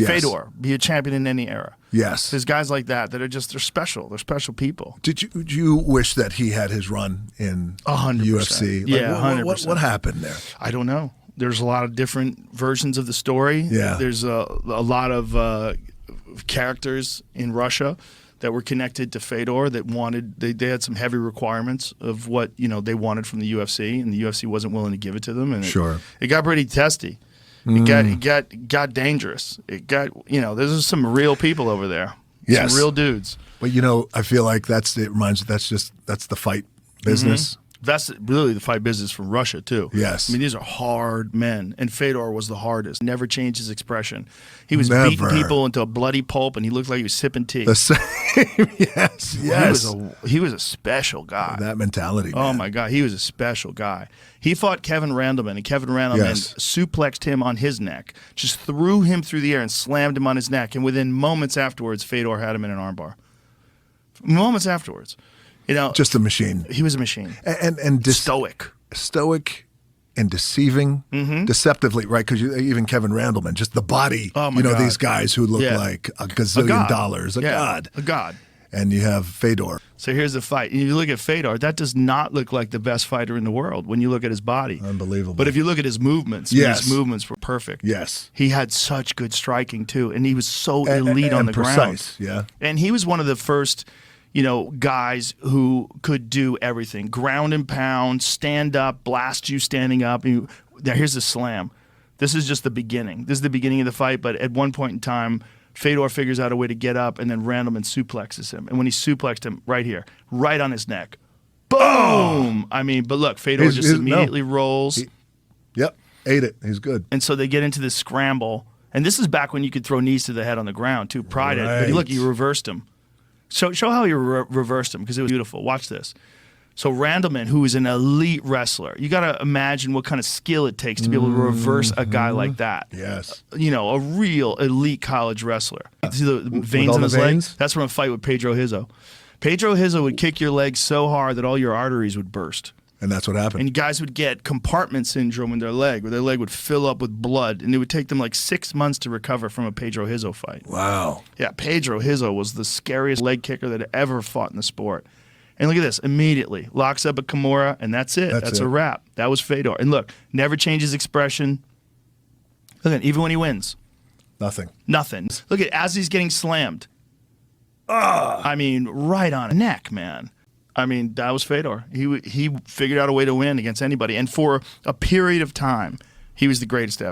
Yes. Fedor, be a champion in any era. Yes. There's guys like that are just, they're special. They're special people. Did you wish that he had his run in 100%. UFC? Yeah, 100%. What happened there? I don't know. There's a lot of different versions of the story. Yeah. There's a lot of characters in Russia that were connected to Fedor that wanted, they had some heavy requirements of what, they wanted from the UFC, and the UFC wasn't willing to give it to them. And it got pretty testy. It got dangerous. It got, there's some real people over there. Yes. Some real dudes. But I feel like that's the fight business. That's really the fight business from Russia, too. Yes. I mean, these are hard men, and Fedor was the hardest. Never changed his expression. He was beating people into a bloody pulp, and he looked like he was sipping tea. The same. Yes. He was a special guy. That mentality, man. Oh, my God. He was a special guy. He fought Kevin Randleman, and Kevin Randleman suplexed him on his neck, just threw him through the air and slammed him on his neck, and within moments afterwards, Fedor had him in an armbar. Moments afterwards. Just a machine. He was a machine. And Stoic and deceiving, deceptively, right? Because even Kevin Randleman, just the body, God. These guys who look like a gazillion dollars, a god. A god. And you have Fedor. So here's the fight. You look at Fedor, that does not look like the best fighter in the world when you look at his body. Unbelievable. But if you look at his movements, his movements were perfect. Yes. He had such good striking, too, and he was so elite on the precise, ground. Yeah. And he was one of the first guys who could do everything. Ground and pound, stand up, blast you standing up. Here's the slam. This is just the beginning. This is the beginning of the fight, but at one point in time, Fedor figures out a way to get up, and then Randleman suplexes him. And when he suplexed him right here, right on his neck, boom! Oh. But look, Fedor just immediately rolls. Ate it. He's good. And so they get into this scramble. And this is back when you could throw knees to the head on the ground, too. Pried it. But look, you reversed him. Show how you reversed him, because it was beautiful. Watch this. So Randleman, who is an elite wrestler, you got to imagine what kind of skill it takes to be able to reverse a guy like that. Yes. A real elite college wrestler. See the veins on his legs? That's from a fight with Pedro Hizzo. Pedro Hizzo would kick your leg so hard that all your arteries would burst. And that's what happened. And guys would get compartment syndrome in their leg, where their leg would fill up with blood, and it would take them like 6 months to recover from a Pedro Hizzo fight. Wow. Yeah, Pedro Hizzo was the scariest leg kicker that ever fought in the sport. And look at this, immediately locks up a Kimura, and that's it. That's a wrap. That was Fedor. And look, never changes expression. Look at, even when he wins. Nothing. Look at, as he's getting slammed. Right on the neck, man. That was Fedor. He figured out a way to win against anybody. And for a period of time, he was the greatest ever.